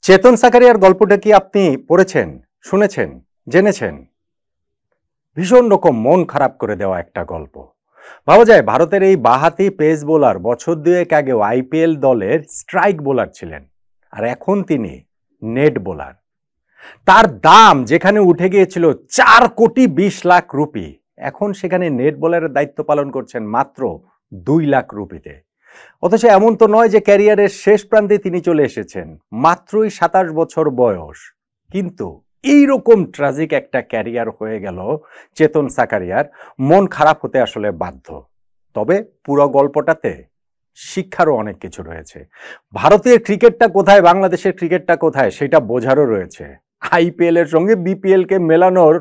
চেতন সাকারিয়ার গল্পটা কি আপনি পড়েছেন, শুনেছেন, জেনেছেন? ভীষণ রকম মন খারাপ করে দেওয়া একটা গল্প। ভাবা যায় ভারতের এই বাঁহাতি পেস বোলার বছর দুয়েক আগেও আইপিএল দলের স্ট্রাইক বোলার ছিলেন, আর এখন তিনি নেট বোলার। তার দাম যেখানে উঠে গিয়েছিল 4,20,00,000 রুপি, এখন সেখানে নেট বোলারের দায়িত্ব পালন করছেন মাত্র 2,00,000 রুপিতে। অথচ এমন তো নয় যে ক্যারিয়ারের শেষ প্রান্তে তিনি চলে এসেছেন, মাত্রই 27 বছর বয়স। কিন্তু এইরকম ট্র্যাজিক একটা ক্যারিয়ার হয়ে গেল চেতন সাকারিয়ার, মন খারাপ হতে আসলে বাধ্য। তবে পুরো গল্পটাতে শিক্ষারও অনেক কিছু রয়েছে। ভারতীয় ক্রিকেটটা কোথায়, বাংলাদেশের ক্রিকেটটা কোথায়, সেটা বোঝারও রয়েছে। আইপিএল এর সঙ্গে বিপিএল কে মেলানোর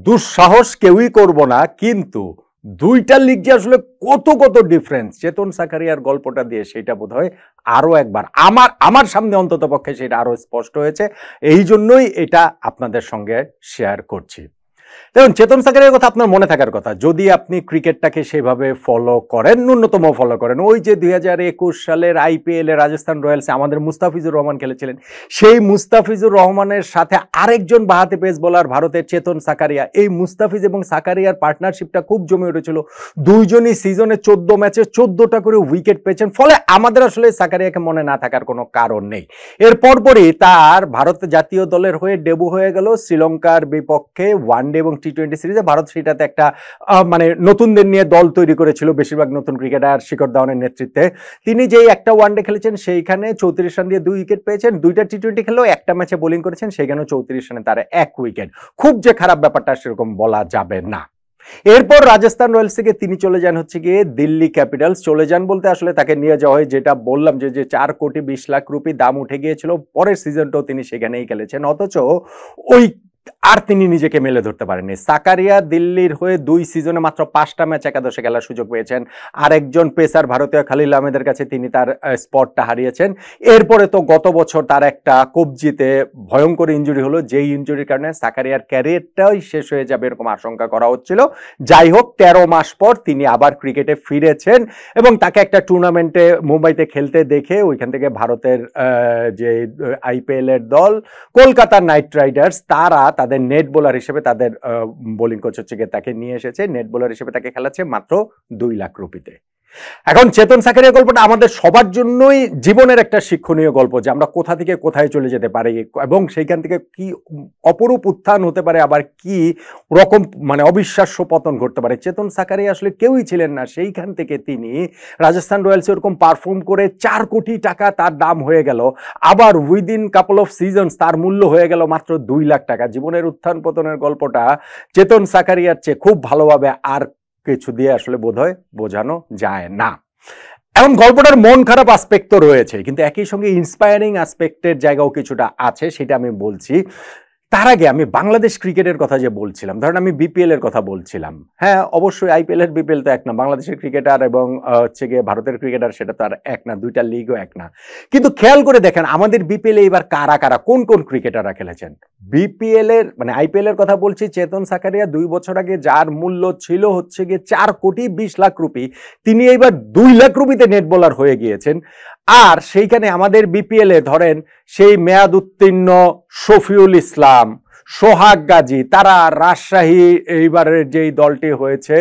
দুঃসাহস কেউই করব না, কিন্তু দুইটা লিগ যে আসলে কত কত ডিফারেন্স চেতন সাকারিয়ার গল্পটা দিয়ে সেটা বোধহয় আরো একবার আমার সামনে অন্তত পক্ষে সেটা আরো স্পষ্ট হয়েছে। এই জন্যই এটা আপনাদের সঙ্গে শেয়ার করছি। দেখুন, চেতন সাকারিয়ার কথা আপনার মনে থাকার কথা, যদি আপনি ক্রিকেটটাকে সেভাবে ফলো করেন, ন্যূনতম ফলো করেন। ওই যে 2021 সালের আইপিএল এ রাজস্থান রয়্যালসে আমাদের মুস্তাফিজুর রহমান খেলেছিলেন, সেই মুস্তাফিজুর রহমানের সাথে আরেকজন বাঁহাতি পেস বোলার ভারতের চেতন সাকারিয়া, এই মুস্তাফিজ এবং সাকারিয়ার পার্টনারশিপটা খুব জমে উঠেছিল। দুইজনই সিজনে 14 ম্যাচে 14টা করে উইকেট পেয়েছেন, ফলে আমাদের আসলে সাকারিয়াকে মনে না থাকার কোনো কারণ নেই। এর পরপরই তার ভারত জাতীয় দলের হয়ে ডেবু হয়ে গেল শ্রীলঙ্কার বিপক্ষে ওয়ানডে এবং টি-20 সিরিজে। ভারত সেটাতে একটা মানে নতুনদের নিয়ে দল তৈরি করেছিল, বেশিরভাগ নতুন ক্রিকেটার শিখর ধাওয়ানের নেতৃত্বে। তিনি যেই একটা ওয়ানডে খেলেছেন সেইখানে 34 রান দিয়ে 2 উইকেট পেয়েছেন। দুইটা টি-20 খেলেও একটা ম্যাচে বোলিং করেছেন, সেখানেও 34 রানে তার 1 উইকেট। খুব যে খারাপ ব্যাপারটা সেরকম বলা যাবে না। এরপর রাজস্থান রয়্যালস থেকে তিনি চলে যান হচ্ছে গিয়ে দিল্লি ক্যাপিটালস। চলে যান বলতে আসলে তাকে নিয়ে যাওয়া হয়, যেটা বললাম যে 4,20,00,000 রুপি দাম উঠে গিয়েছিল। পরের সিজনটাও তিনি সেখানেই খেলেছেন, অথচ ওই আর তিনি নিজেকে মেলে ধরতে পারেননি। সাকারিয়া দিল্লির হয়ে 2 সিজনে মাত্র 5টা ম্যাচ একাদশে খেলার সুযোগ পেয়েছেন। আরেকজন পেসার ভারতীয় খালিল আহমেদের কাছে তিনি তার স্পটটা হারিয়েছেন। এরপরে তো গত বছর তার একটা কবজিতে ভয়ঙ্কর ইনজুরি হলো, যেই ইনজুরির কারণে সাকারিয়ার ক্যারিয়ারটাই শেষ হয়ে যাবে এরকম আশঙ্কা করা হচ্ছিল। যাই হোক, 13 মাস পর তিনি আবার ক্রিকেটে ফিরেছেন এবং তাকে একটা টুর্নামেন্টে মুম্বাইতে খেলতে দেখে ওইখান থেকে ভারতের যে আইপিএল এর দল কলকাতা নাইট রাইডার্স, তারা তাদের নেট বোলার হিসেবে তাদের বোলিং কোচ হচ্ছে গিয়ে তাকে নিয়ে এসেছে, নেট বোলার হিসেবে তাকে খেলাচ্ছে মাত্র 2,00,000 রুপিতে। এখন চেতন সাকারিয়া গল্পটা আমাদের সবার জন্যই জীবনের একটা শিক্ষণীয় গল্প, যে আমরা কোথা থেকে কোথায় চলে যেতে পারি এবং সেইখান থেকে কি অপরূপ উত্থান হতে পারে, আবার কি রকম মানে অবিশ্বাস্য পতন ঘটতে পারে। চেতন সাকারিয়া আসলে কেউই ছিলেন না, সেইখান থেকে তিনি রাজস্থান রয়্যালস এরকম পারফর্ম করে 4 কোটি টাকা তার দাম হয়ে গেল। আবার উইদিন কাপল অফ সিজনস তার মূল্য হয়ে গেল মাত্র 2,00,000 টাকা। জীবনের উত্থান পতনের গল্পটা চেতন সাকারিয়ার চেয়ে খুব ভালোভাবে আর কিছু দিয়ে আসলে বোধহয় বোঝানো যায় না। এখন গল্পটার মন খারাপ অ্যাসপেক্ট তো রয়েছে, কিন্তু একই সঙ্গে ইন্সপায়ারিং অ্যাসপেক্টের জায়গাও কিছুটা আছে, সেটা আমি বলছি। তার আগে আমি বাংলাদেশ ক্রিকেটের কথা যে বলছিলাম, ধরেন আমি বিপিএল এর কথা বলছিলাম। হ্যাঁ, অবশ্যই আইপিএল এর বিপিএল তো এক না, বাংলাদেশের ক্রিকেটার এবং হচ্ছে গিয়ে ভারতের ক্রিকেটার সেটা তো আর এক না, দুইটা লিগও এক না। কিন্তু খেয়াল করে দেখেন আমাদের বিপিএল এ এবার কারা কারা কোন কোন ক্রিকেটাররা খেলেছেন। বিপিএল এর মানে আইপিএল এর কথা বলছি, চেতন সাকারিয়া 2 বছর আগে যার মূল্য ছিল হচ্ছে গিয়ে 4,20,00,000 রুপি, তিনি এইবার 2,00,000 রুপিতে নেট বোলার হয়ে গিয়েছেন। আর সেইখানে আমাদের বিপিএল এ ধরেন সেই মেয়াদ উত্তীর্ণ শফিউল ইসলাম, সোহাগ গাজী, তারা রাজশাহী এইবারের যেই দলটি হয়েছে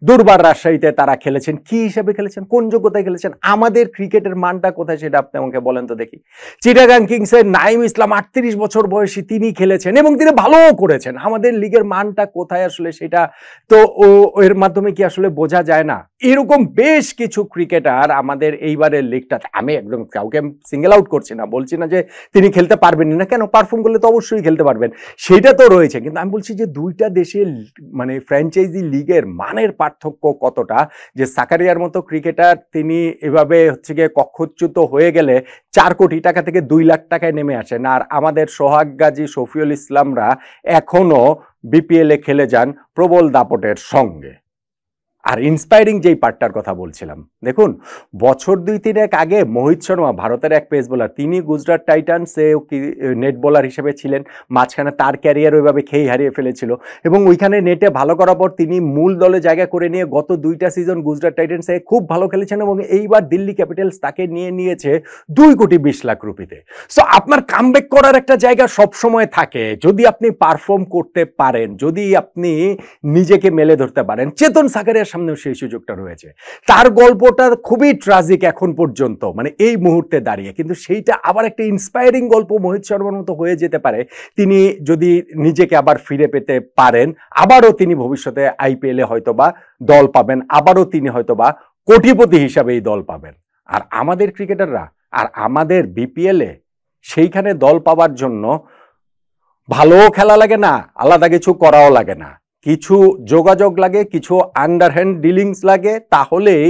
দুর্বার রাজশাহীতে তারা খেলেছেন। কি হিসাবে খেলেছেন, কোন যোগ্যতায় খেলেছেন, আমাদের ক্রিকেটের মানটা কোথায় সেটা আপনি আমাকে বলেন তো দেখি। চিটাগাং কিংসের নাইম ইসলাম 38 বছর বয়সী, তিনি খেলেছেন এবং তিনি ভালোও করেছেন। আমাদের লিগের মানটা কোথায় আসলে সেটা তো এর মাধ্যমে কি আসলে বোঝা যায় না। এরকম বেশ কিছু ক্রিকেটার আমাদের এইবারের লিগটাতে, আমি একদম কাউকে সিঙ্গেল আউট করছি না, বলছি না যে তিনি খেলতে পারবেন না, কেন, পারফর্ম করলে তো অবশ্যই খেলতে পারবেন, সেটা তো রয়েছে। কিন্তু আমি বলছি যে দুইটা দেশের মানে ফ্র্যাঞ্চাইজি লিগের মানের পার্থক্য কতটা, যে সাকারিয়ার মতো ক্রিকেটার তিনি এভাবে হচ্ছে গিয়ে কক্ষচ্যুত হয়ে গেলে 4 কোটি টাকা থেকে 2,00,000 টাকায় নেমে আসেন। আর আমাদের সোহাগ গাজী, শফিউল ইসলামরা এখনো বিপিএল এ খেলে যান প্রবল দাপটের সঙ্গে। আর ইন্সপায়ারিং যেই পার্টটার কথা বলছিলাম, দেখুন বছর 2-3 আগে মোহিত শর্মা ভারতের এক পেস বোলার, তিনি গুজরাট টাইটান্সে নেট বোলার হিসেবে ছিলেন, মাঝখানে তার ক্যারিয়ার ওইভাবে খেই হারিয়ে ফেলেছিল এবং ওইখানে নেটে ভালো করার পর তিনি মূল দলে জায়গা করে নিয়ে গত 2টা সিজন গুজরাট টাইটান্সে খুব ভালো খেলেছেন এবং এইবার দিল্লি ক্যাপিটালস তাকে নিয়ে নিয়েছে 2,20,00,000 রুপিতে। সো আপনার কামব্যাক করার একটা জায়গা সবসময় থাকে যদি আপনি পারফর্ম করতে পারেন, যদি আপনি নিজেকে মেলে ধরতে পারেন। চেতন সাকারিয়ার সামনেও সেই সুযোগটা রয়েছে। তার গল্পটা খুবই ট্রাজিক এখন পর্যন্ত, মানে এই মুহূর্তে দাঁড়িয়ে, কিন্তু সেইটা আবার একটা ইন্সপায়ারিং গল্প মোহিত শর্মার মতো হয়ে যেতে পারে তিনি যদি নিজেকে আবার ফিরে পেতে পারেন। আবারও তিনি ভবিষ্যতে আইপিএলে হয়তোবা দল পাবেন, আবারও তিনি হয়তোবা কোটিপতি হিসাবে এই দল পাবেন। আর আমাদের ক্রিকেটাররা আর আমাদের বিপিএলে সেইখানে দল পাবার জন্য ভালোও খেলা লাগে না, আলাদা কিছু করাও লাগে না, কিছু যোগাযোগ লাগে, কিছু আন্ডারহ্যান্ড ডিলিংস লাগে, তাহলেই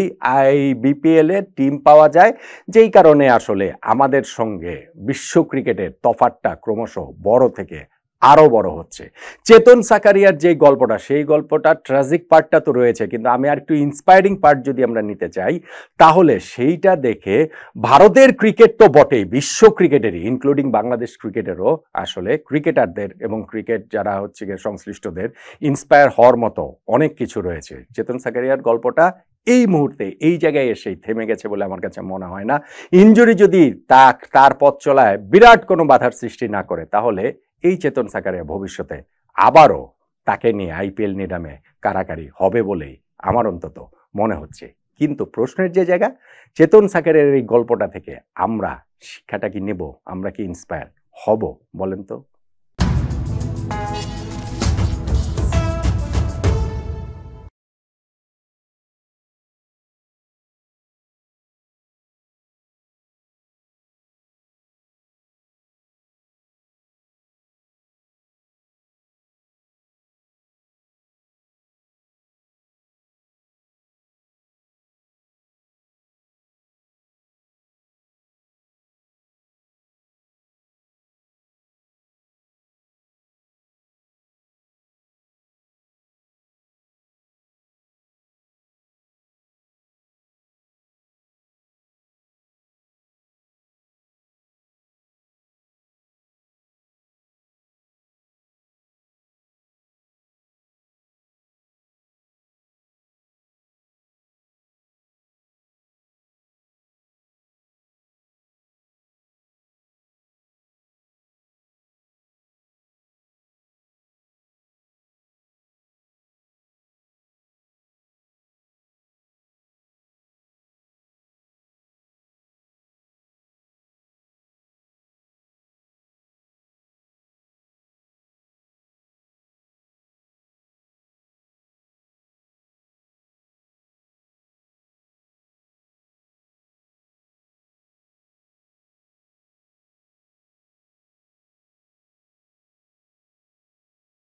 এই বিপিএলে টিম পাওয়া যায়। যেই কারণে আসলে আমাদের সঙ্গে বিশ্ব ক্রিকেটের তফাৎটা ক্রমশ বড় থেকে আরো বড় হচ্ছে। চেতন সাকারিয়ার যে গল্পটা, সেই গল্পটা ট্র্যাজিক পার্টটা তো রয়েছে, কিন্তু আমি আর একটু ইন্সপায়ারিং পার্ট যদি আমরা নিতে চাই, তাহলে সেইটা দেখে ভারতের ক্রিকেট তো বটেই, বিশ্ব ক্রিকেটেরই ইনক্লুডিং বাংলাদেশ ক্রিকেটেরও আসলে ক্রিকেটারদের এবং ক্রিকেট যারা হচ্ছে গিয়ে সংশ্লিষ্টদের ইন্সপায়ার হওয়ার মতো অনেক কিছু রয়েছে। চেতন সাকারিয়ার গল্পটা এই মুহূর্তে এই জায়গায় এসেই থেমে গেছে বলে আমার কাছে মনে হয় না। ইনজুরি যদি তার পথ চলায় বিরাট কোনো বাধার সৃষ্টি না করে, তাহলে এই চেতন সাকারিয়া ভবিষ্যতে আবারও তাকে নিয়ে আইপিএল নিলামে কারাকারি হবে বলেই আমার অন্তত মনে হচ্ছে। কিন্তু প্রশ্নের যে জায়গা, চেতন সাকারিয়ার এই গল্পটা থেকে আমরা শিক্ষাটা কি নেব, আমরা কি ইন্সপায়ার হব বলেন তো?